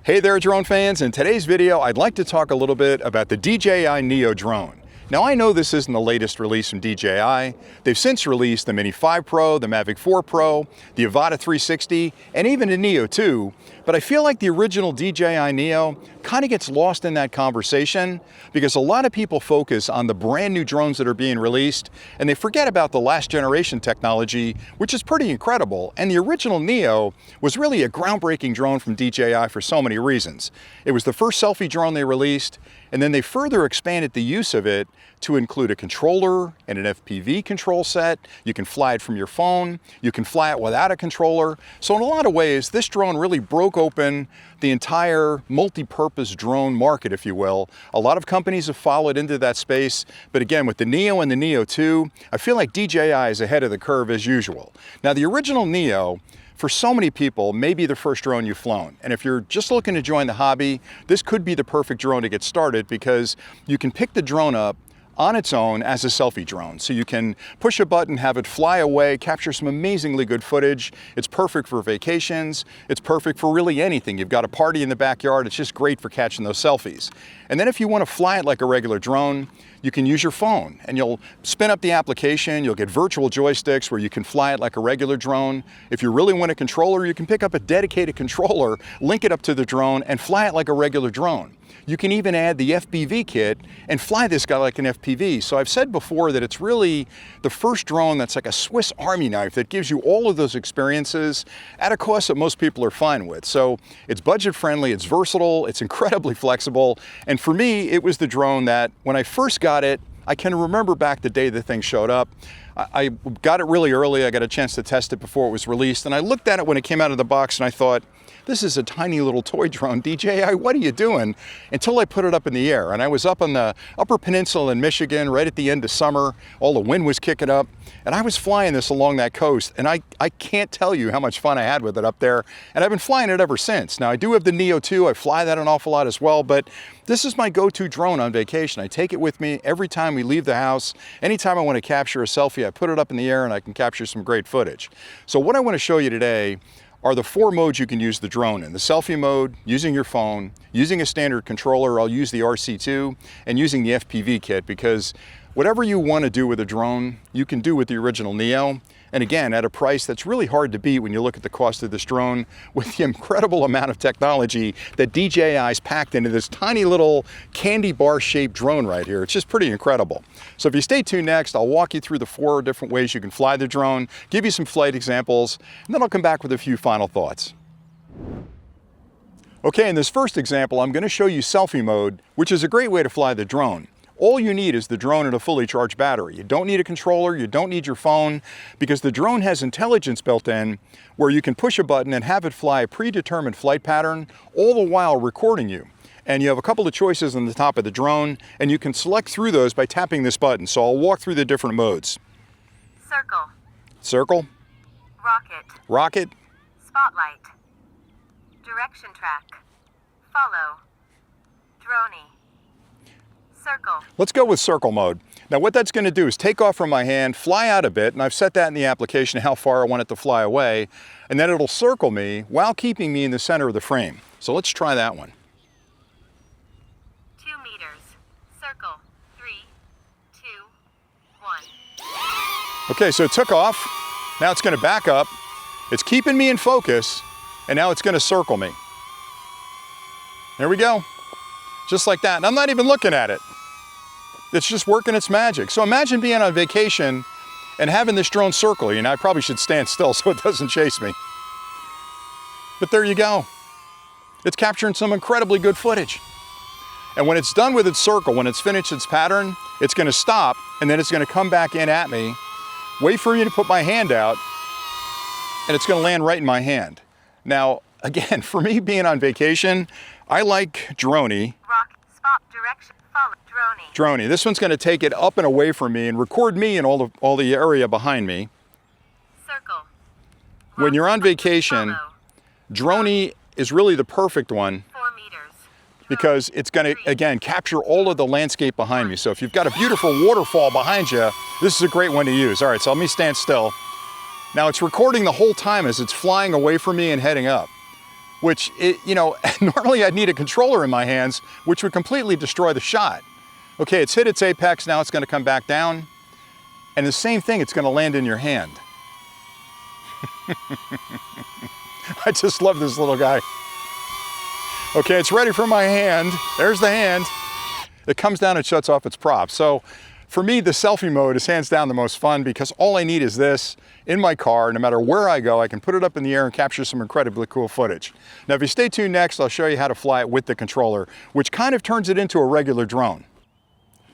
Hey there, drone fans. In today's video, I'd like to talk a little bit about the DJI Neo drone. Now, I know this isn't the latest release from DJI. They've since released the Mini 5 Pro, the Mavic 4 Pro, the Avata 360, and even the Neo 2, but I feel like the original DJI Neo kind of gets lost in that conversation because a lot of people focus on the brand new drones that are being released, and they forget about the last generation technology, which is pretty incredible. And the original Neo was really a groundbreaking drone from DJI for so many reasons. It was the first selfie drone they released, and then they further expanded the use of it to include a controller and an FPV control set. You can fly it from your phone. You can fly it without a controller. So in a lot of ways, this drone really broke open the entire multi-purpose drone market, if you will. A lot of companies have followed into that space, but again, with the Neo and the Neo 2, I feel like DJI is ahead of the curve as usual. Now, the original Neo, for so many people, may be the first drone you've flown. And if you're just looking to join the hobby, this could be the perfect drone to get started because you can pick the drone up on its own as a selfie drone. So you can push a button, have it fly away, capture some amazingly good footage. It's perfect for vacations. It's perfect for really anything. You've got a party in the backyard. It's just great for catching those selfies. And then if you want to fly it like a regular drone, you can use your phone and you'll spin up the application. You'll get virtual joysticks where you can fly it like a regular drone. If you really want a controller, you can pick up a dedicated controller, link it up to the drone, and fly it like a regular drone. You can even add the FPV kit and fly this guy like an FPV. So I've said before that it's really the first drone that's like a Swiss Army knife that gives you all of those experiences at a cost that most people are fine with. So it's budget friendly, it's versatile, it's incredibly flexible. And for me, it was the drone that when I first got it, I can remember back the day the thing showed up. I got it really early. I got a chance to test it before it was released. And I looked at it when it came out of the box and I thought, this is a tiny little toy drone. DJI, what are you doing? Until I put it up in the air. And I was up on the Upper Peninsula in Michigan right at the end of summer. All the wind was kicking up. And I was flying this along that coast. And I can't tell you how much fun I had with it up there. And I've been flying it ever since. Now, I do have the Neo 2. I fly that an awful lot as well. But this is my go-to drone on vacation. I take it with me every time we leave the house. Anytime I want to capture a selfie, I put it up in the air and I can capture some great footage. So what I want to show you today are the 4 modes you can use the drone in. The selfie mode, using your phone, using a standard controller, I'll use the RC2, and using the FPV kit, because whatever you want to do with a drone, you can do with the original Neo. And again, at a price that's really hard to beat when you look at the cost of this drone with the incredible amount of technology that DJI's packed into this tiny little candy bar shaped drone right here. It's just pretty incredible. So if you stay tuned next, I'll walk you through the 4 different ways you can fly the drone, give you some flight examples, and then I'll come back with a few final thoughts. Okay, in this first example, I'm going to show you selfie mode, which is a great way to fly the drone. All you need is the drone and a fully charged battery. You don't need a controller, you don't need your phone, because the drone has intelligence built in where you can push a button and have it fly a predetermined flight pattern, all the while recording you. And you have a couple of choices on the top of the drone, and you can select through those by tapping this button. So I'll walk through the different modes. Circle. Circle. Rocket. Rocket. Spotlight. Direction track. Follow. Droney. Circle. Let's go with circle mode. Now what that's going to do is take off from my hand, fly out a bit, and I've set that in the application how far I want it to fly away, and then it'll circle me while keeping me in the center of the frame. So let's try that one. 2 meters. Circle. 3, 2, 1. Okay, so it took off. Now it's going to back up. It's keeping me in focus, and now it's going to circle me. There we go. Just like that. And I'm not even looking at it. It's just working its magic. So imagine being on vacation and having this drone circle you. Now, I probably should stand still so it doesn't chase me. But there you go. It's capturing some incredibly good footage. And when it's done with its circle, when it's finished its pattern, it's going to stop, and then it's going to come back in at me, wait for me to put my hand out, and it's going to land right in my hand. Now, again, for me being on vacation, I like Droney. Rock. Spot. Direction. Follow. Droney. Droney. This one's going to take it up and away from me and record me and all the area behind me. Circle. When you're on vacation, Follow. Droney is really the perfect one 4 meters. because it's going to, again, capture all of the landscape behind me. So if you've got a beautiful waterfall behind you, this is a great one to use. All right, so let me stand still. Now it's recording the whole time as it's flying away from me and heading up. which, normally I'd need a controller in my hands, which would completely destroy the shot. Okay, it's hit its apex, now it's gonna come back down, and the same thing, it's gonna land in your hand. I just love this little guy. Okay, it's ready for my hand. There's the hand. It comes down and shuts off its prop. So for me, the selfie mode is hands down the most fun because all I need is this in my car. No matter where I go, I can put it up in the air and capture some incredibly cool footage. Now, if you stay tuned next, I'll show you how to fly it with the controller, which kind of turns it into a regular drone.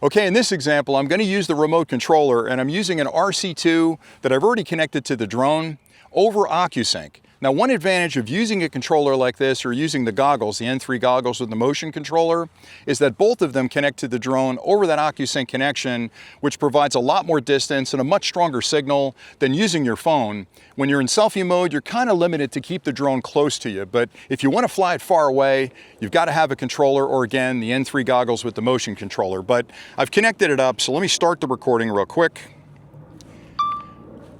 Okay, in this example, I'm gonna use the remote controller and I'm using an RC2 that I've already connected to the drone over OcuSync. Now, one advantage of using a controller like this or using the goggles, the N3 goggles with the motion controller, is that both of them connect to the drone over that OcuSync connection, which provides a lot more distance and a much stronger signal than using your phone. When you're in selfie mode, you're kind of limited to keep the drone close to you, but if you want to fly it far away, you've got to have a controller or, again, the N3 goggles with the motion controller. But I've connected it up, so let me start the recording real quick.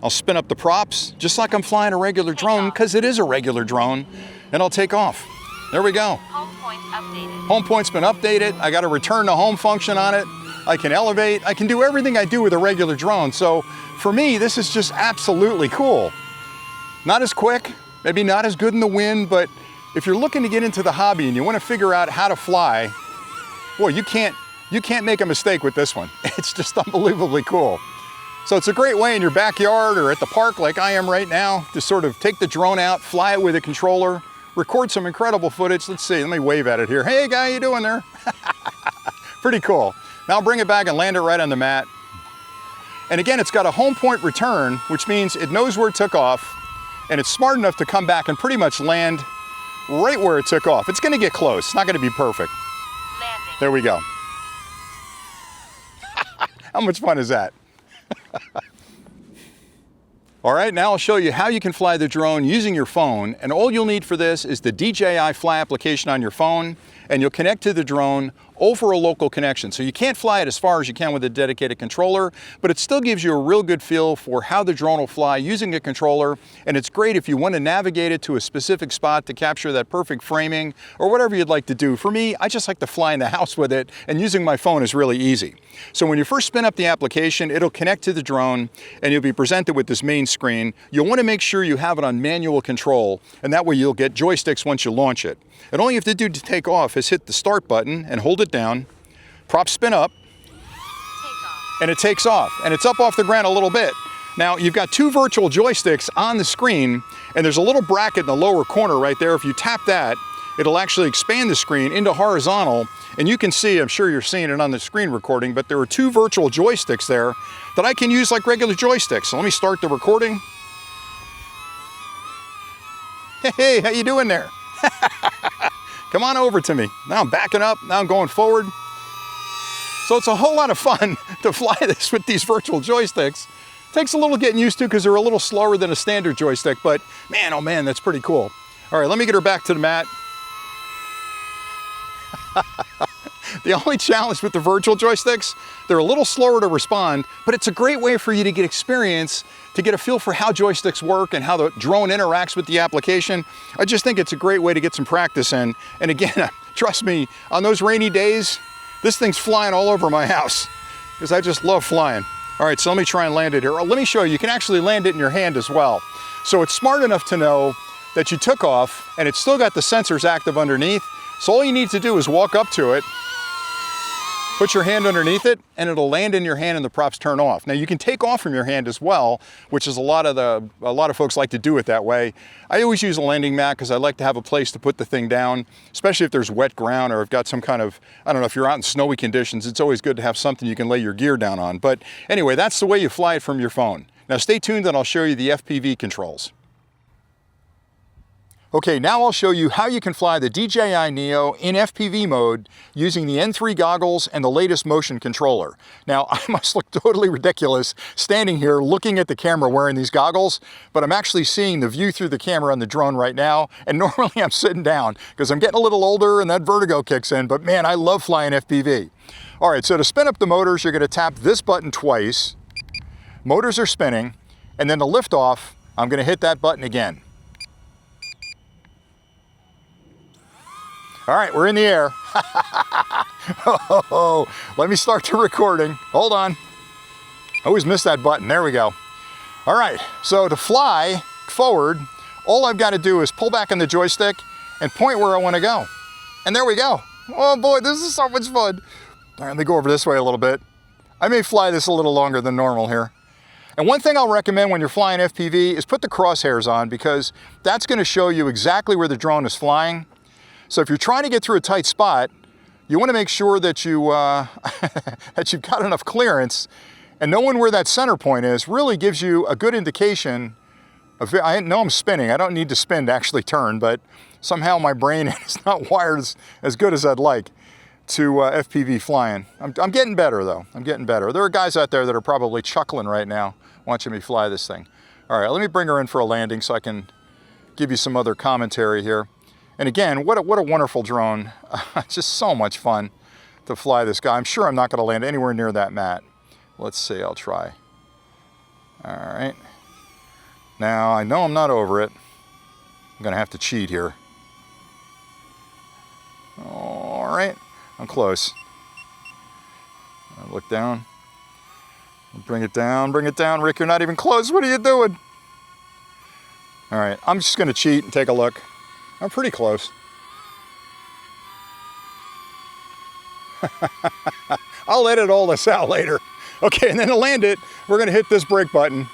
I'll spin up the props, just like I'm flying a regular drone, because it is a regular drone, and I'll take off. There we go. Home point updated. Home point's been updated. I got a return to home function on it. I can elevate. I can do everything I do with a regular drone. So for me, this is just absolutely cool. Not as quick, maybe not as good in the wind, but if you're looking to get into the hobby and you want to figure out how to fly, well, you can't make a mistake with this one. It's just unbelievably cool. So it's a great way in your backyard or at the park like I am right now to sort of take the drone out, fly it with a controller, record some incredible footage. Let's see, let me wave at it here. Hey guy, how you doing there? Pretty cool. Now I'll bring it back and land it right on the mat. And again, it's got a home point return, which means it knows where it took off and it's smart enough to come back and pretty much land right where it took off. It's gonna get close, it's not gonna be perfect. Landing. There we go. How much fun is that? All right, now I'll show you how you can fly the drone using your phone, and all you'll need for this is the DJI Fly application on your phone, and you'll connect to the drone over a local connection. So you can't fly it as far as you can with a dedicated controller, but it still gives you a real good feel for how the drone will fly using a controller, and it's great if you want to navigate it to a specific spot to capture that perfect framing or whatever you'd like to do. For me, I just like to fly in the house with it, and using my phone is really easy. So when you first spin up the application, it'll connect to the drone, and you'll be presented with this main screen. You'll want to make sure you have it on manual control, and that way you'll get joysticks once you launch it. And all you have to do to take off is hit the start button and hold it down, props spin up, and it takes off. And it's up off the ground a little bit. Now, you've got two virtual joysticks on the screen, and there's a little bracket in the lower corner right there. If you tap that, it'll actually expand the screen into horizontal, and you can see, I'm sure you're seeing it on the screen recording, but there are two virtual joysticks there that I can use like regular joysticks. So let me start the recording. Hey, how you doing there? Come on over to me. Now I'm backing up, now I'm going forward. So it's a whole lot of fun to fly this with these virtual joysticks. Takes a little getting used to because they're a little slower than a standard joystick, but man, oh man, that's pretty cool. All right, let me get her back to the mat. The only challenge with the virtual joysticks, they're a little slower to respond, but it's a great way for you to get experience, to get a feel for how joysticks work and how the drone interacts with the application. I just think it's a great way to get some practice in. And again, trust me, on those rainy days, this thing's flying all over my house because I just love flying. All right, so let me try and land it here. Let me show you, you can actually land it in your hand as well. So it's smart enough to know that you took off and it's still got the sensors active underneath. So all you need to do is walk up to it, put your hand underneath it, and it'll land in your hand and the props turn off. Now you can take off from your hand as well, which is a lot of folks like to do it that way. I always use a landing mat because I like to have a place to put the thing down, especially if there's wet ground or I've got some kind of, I don't know, if you're out in snowy conditions, it's always good to have something you can lay your gear down on. But anyway, that's the way you fly it from your phone. Now stay tuned and I'll show you the FPV controls. Okay, now I'll show you how you can fly the DJI Neo in FPV mode using the N3 goggles and the latest motion controller. Now, I must look totally ridiculous standing here looking at the camera wearing these goggles, but I'm actually seeing the view through the camera on the drone right now, and normally I'm sitting down because I'm getting a little older and that vertigo kicks in, but man, I love flying FPV. All right, so to spin up the motors, you're gonna tap this button twice. Motors are spinning, and then to lift off, I'm gonna hit that button again. All right, we're in the air. Oh, let me start the recording. Hold on. I always miss that button. There we go. All right, so to fly forward, all I've got to do is pull back on the joystick and point where I want to go. And there we go. Oh boy, this is so much fun. All right, let me go over this way a little bit. I may fly this a little longer than normal here. And one thing I'll recommend when you're flying FPV is put the crosshairs on, because that's going to show you exactly where the drone is flying. So if you're trying to get through a tight spot, you want to make sure that you that you've got enough clearance, and knowing where that center point is really gives you a good indication of, I know I'm spinning, I don't need to spin to actually turn, but somehow my brain is not wired as good as I'd like to FPV flying. I'm getting better though, I'm getting better. There are guys out there that are probably chuckling right now watching me fly this thing. All right, let me bring her in for a landing so I can give you some other commentary here. And again, what a wonderful drone. Just so much fun to fly this guy. I'm sure I'm not gonna land anywhere near that mat. Let's see, I'll try. All right. Now, I know I'm not over it. I'm gonna have to cheat here. All right, I'm close. I'll look down. Bring it down, Rick, you're not even close. What are you doing? All right, I'm just gonna cheat and take a look. I'm pretty close. I'll edit all this out later. Okay, and then to land it, we're gonna hit this brake button.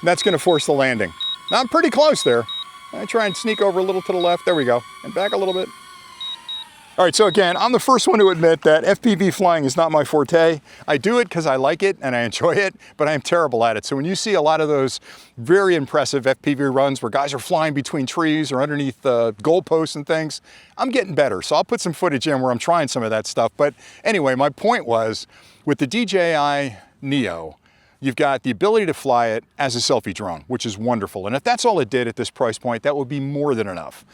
That's gonna force the landing. Now I'm pretty close there. I try and sneak over a little to the left. There we go. And back a little bit. All right, so again, I'm the first one to admit that FPV flying is not my forte. I do it because I like it and I enjoy it, but I am terrible at it. So when you see a lot of those very impressive FPV runs where guys are flying between trees or underneath goalposts and things, I'm getting better. So I'll put some footage in where I'm trying some of that stuff. But anyway, my point was, with the DJI Neo, you've got the ability to fly it as a selfie drone, which is wonderful. And if that's all it did at this price point, that would be more than enough.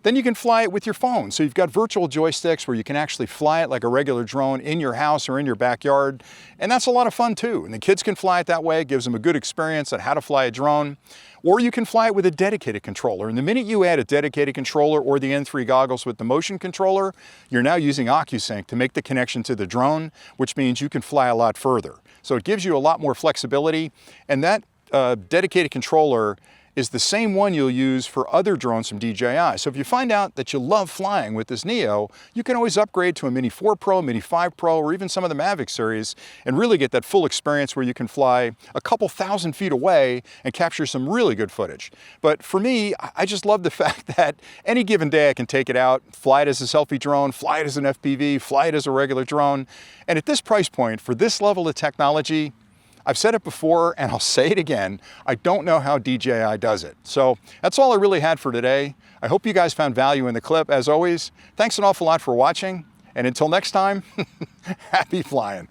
Then you can fly it with your phone. So you've got virtual joysticks where you can actually fly it like a regular drone in your house or in your backyard. And that's a lot of fun too. And the kids can fly it that way. It gives them a good experience on how to fly a drone. Or you can fly it with a dedicated controller. And the minute you add a dedicated controller or the N3 goggles with the motion controller, you're now using OcuSync to make the connection to the drone, which means you can fly a lot further. So it gives you a lot more flexibility. And that dedicated controller is the same one you'll use for other drones from DJI. So if you find out that you love flying with this Neo, you can always upgrade to a Mini 4 Pro, Mini 5 Pro, or even some of the Mavic series and really get that full experience where you can fly a couple thousand feet away and capture some really good footage. But for me, I just love the fact that any given day I can take it out, fly it as a selfie drone, fly it as an FPV, fly it as a regular drone. And at this price point, for this level of technology, I've said it before and I'll say it again, I don't know how DJI does it. So that's all I really had for today. I hope you guys found value in the clip. As always, thanks an awful lot for watching. And until next time, happy flying.